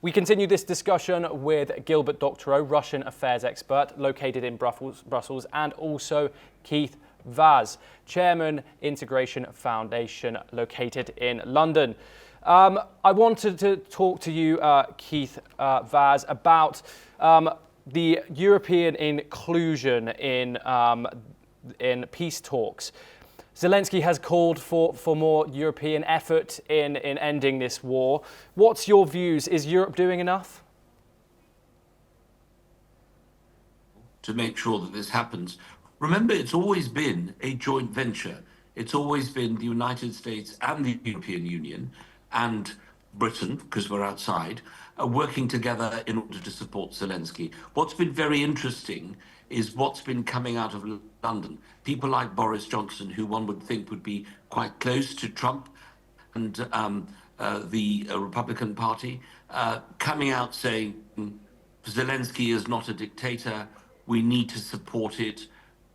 We continue this discussion with Gilbert Doctorow, Russian affairs expert located in Brussels, and also Keith Vaz, Chairman, Integration Foundation, located in London. I wanted to talk to you, Keith Vaz, about the European inclusion in peace talks. Zelenskyy has called for more European effort in ending this war. What's your views? Is Europe doing enough? To make sure that this happens. Remember, it's always been a joint venture. It's always been the United States and the European Union and Britain, because we're outside, working together in order to support Zelenskyy. What's been very interesting is what's been coming out of London. People like Boris Johnson, who one would think would be quite close to Trump and the Republican Party, coming out saying Zelenskyy is not a dictator, we need to support it.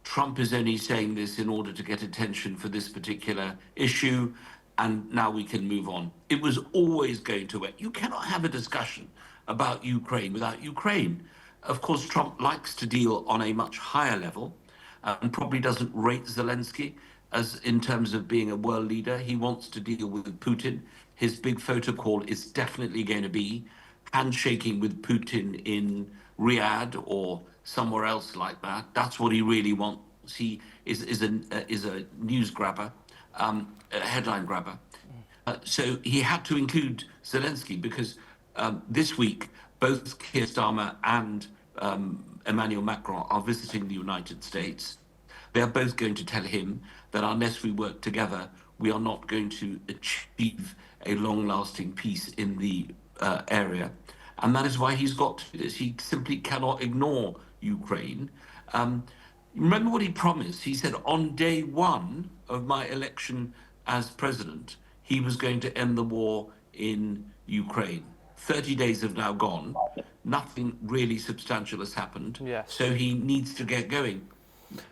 Trump is only saying this in order to get attention for this particular issue, and now we can move on. It was always going to end. You cannot have a discussion about Ukraine without Ukraine. Of course, Trump likes to deal on a much higher level and probably doesn't rate Zelenskyy as in terms of being a world leader. He wants to deal with Putin. His big photo call is definitely going to be handshaking with Putin in Riyadh or somewhere else like that. That's what he really wants. He is a news grabber, a headline grabber. So he had to include Zelenskyy because this week, both Keir Starmer and Emmanuel Macron are visiting the United States. They are both going to tell him that unless we work together, we are not going to achieve a long-lasting peace in the area. And that is why he's got to do this. He simply cannot ignore Ukraine. Remember what he promised? He said on day one of my election as president, he was going to end the war in Ukraine. 30 days have now gone. Nothing really substantial has happened. Yes. So he needs to get going.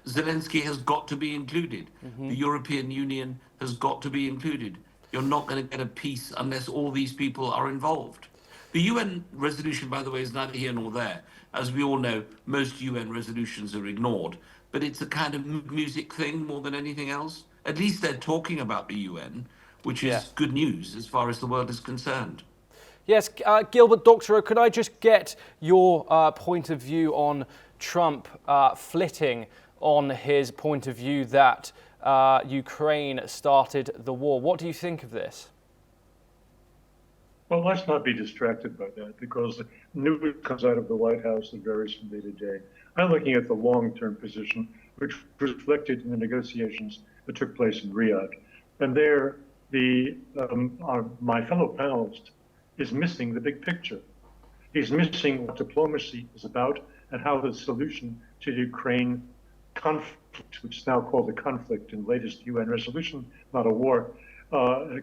Zelenskyy has got to be included. The European Union has got to be included. You're not going to get a peace unless all these people are involved. The UN resolution, by the way, is neither here nor there. As we all know, most UN resolutions are ignored. But it's a kind of music thing more than anything else. At least they're talking about the UN, which is good news as far as the world is concerned. Yes, Gilbert Doctorow, could I just get your point of view on Trump flitting on his point of view that Ukraine started the war? What do you think of this? Well, let's not be distracted by that because news comes out of the White House that varies from day to day. I'm looking at the long-term position, which was reflected in the negotiations that took place in Riyadh. And there, my fellow panelist is missing the big picture. He's missing what diplomacy is about and how the solution to the Ukraine conflict, which is now called a conflict in the latest UN resolution, not a war,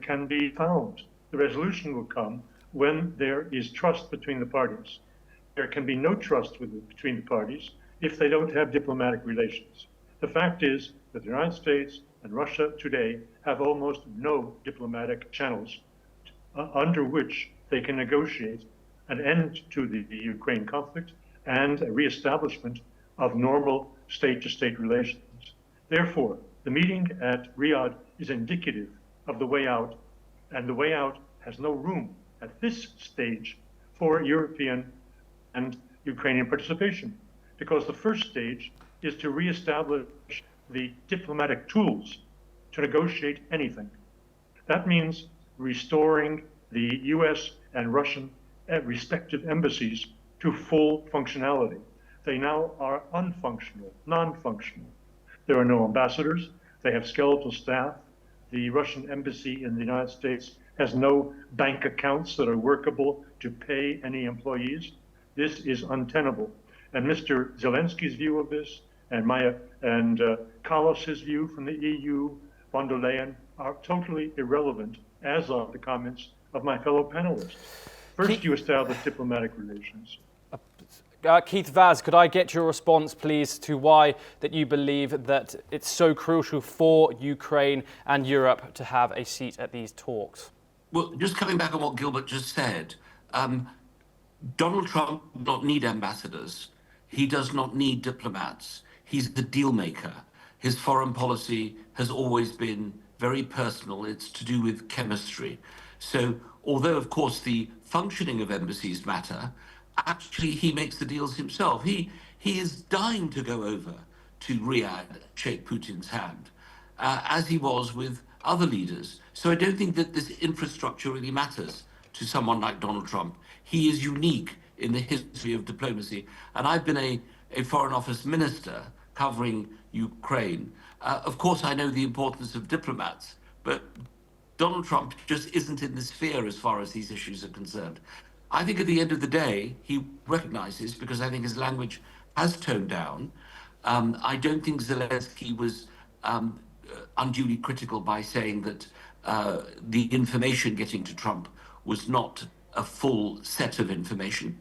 can be found. The resolution will come when there is trust between the parties. There can be no trust between the parties if they don't have diplomatic relations. The fact is that the United States and Russia today have almost no diplomatic channels under which they can negotiate an end to the Ukraine conflict and a reestablishment of normal state-to-state relations. Therefore, the meeting at Riyadh is indicative of the way out, and the way out has no room at this stage for European and Ukrainian participation, because the first stage is to reestablish the diplomatic tools to negotiate anything. That means restoring the US and Russian respective embassies to full functionality. They now are unfunctional, non-functional. There are no ambassadors, they have skeletal staff. The Russian embassy in the United States has no bank accounts that are workable to pay any employees. This is untenable. And Mr. Zelenskyy's view of this and Kallas's view from the EU, von der Leyen, are totally irrelevant, as are the comments of my fellow panelists. First, you establish diplomatic relations. Keith Vaz, could I get your response, please, to why that you believe that it's so crucial for Ukraine and Europe to have a seat at these talks? Well, just coming back on what Gilbert just said, Donald Trump does not need ambassadors. He does not need diplomats. He's the deal maker. His foreign policy has always been very personal. It's to do with chemistry. So, although, of course, the functioning of embassies matter, actually he makes the deals himself. He is dying to go over to Riyadh, shake Putin's hand, as he was with other leaders. So I don't think that this infrastructure really matters to someone like Donald Trump. He is unique in the history of diplomacy. And I've been a Foreign Office minister covering Ukraine. Of course, I know the importance of diplomats, but Donald Trump just isn't in the sphere as far as these issues are concerned. I think at the end of the day, he recognizes, because I think his language has toned down. I don't think Zelenskyy was unduly critical by saying that the information getting to Trump was not a full set of information.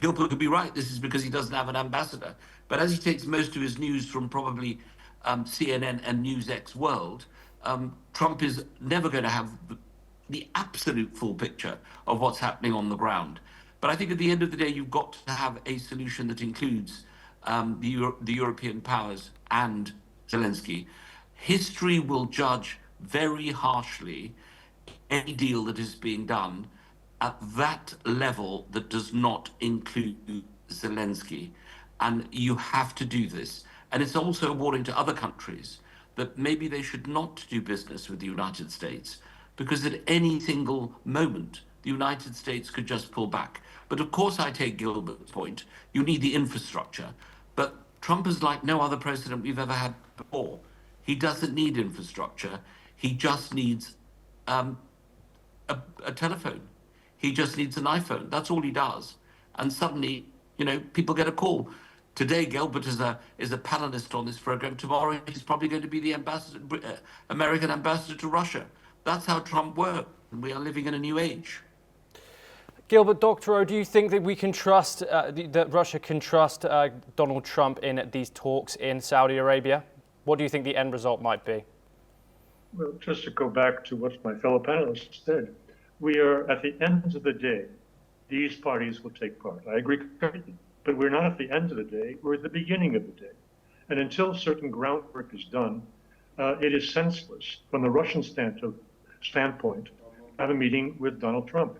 Gilbert could be right. This is because he doesn't have an ambassador. But as he takes most of his news from probably CNN and NewsX World, Trump is never going to have the absolute full picture of what's happening on the ground. But I think at the end of the day, you've got to have a solution that includes the European powers and Zelenskyy. History will judge very harshly any deal that is being done at that level that does not include Zelenskyy. And you have to do this. And it's also a warning to other countries that maybe they should not do business with the United States, because at any single moment, the United States could just pull back. But of course, I take Gilbert's point. You need the infrastructure. But Trump is like no other president we've ever had before. He doesn't need infrastructure. He just needs a telephone. He just needs an iPhone. That's all he does. And suddenly, people get a call. Today, Gilbert is a panelist on this program. Tomorrow, he's probably going to be the American ambassador to Russia. That's how Trump works. And we are living in a new age. Gilbert Doctorow, do you think that we can trust, that Russia can trust Donald Trump in these talks in Saudi Arabia? What do you think the end result might be? Well, just to go back to what my fellow panelists said, we are at the end of the day, these parties will take part. I agree completely. But we're not at the end of the day, we're at the beginning of the day. And until certain groundwork is done, it is senseless from the Russian standpoint to have a meeting with Donald Trump.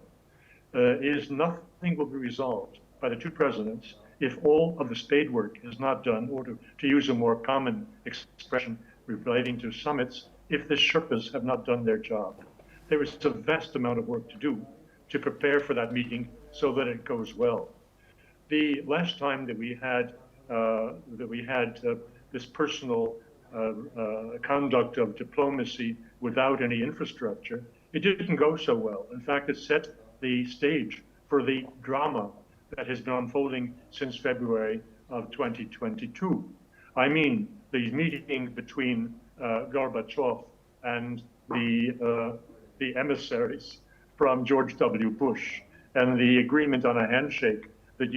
Nothing will be resolved by the two presidents if all of the spade work is not done, or to use a more common expression relating to summits, if the Sherpas have not done their job. There is a vast amount of work to do to prepare for that meeting so that it goes well. The last time that we had this personal conduct of diplomacy without any infrastructure, it didn't go so well. In fact, it set the stage for the drama that has been unfolding since February of 2022. I mean, the meeting between Gorbachev and the emissaries from George W. Bush, and the agreement on a handshake that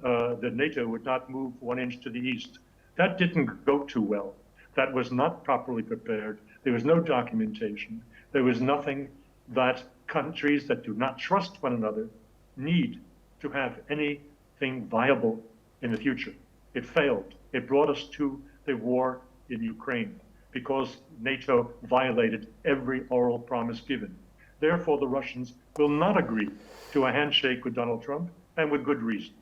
that NATO would not move 1 inch to the east. That didn't go too well. That was not properly prepared. There was no documentation. There was nothing that countries that do not trust one another need to have anything viable in the future. It failed. It brought us to the war in Ukraine because NATO violated every oral promise given. Therefore, the Russians will not agree to a handshake with Donald Trump, and with good reason.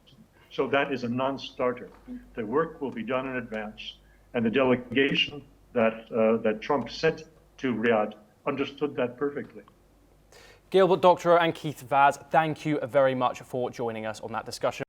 So that is a non-starter. The work will be done in advance, and the delegation that Trump sent to Riyadh understood that perfectly. Gilbert Doctorow and Keith Vaz, thank you very much for joining us on that discussion.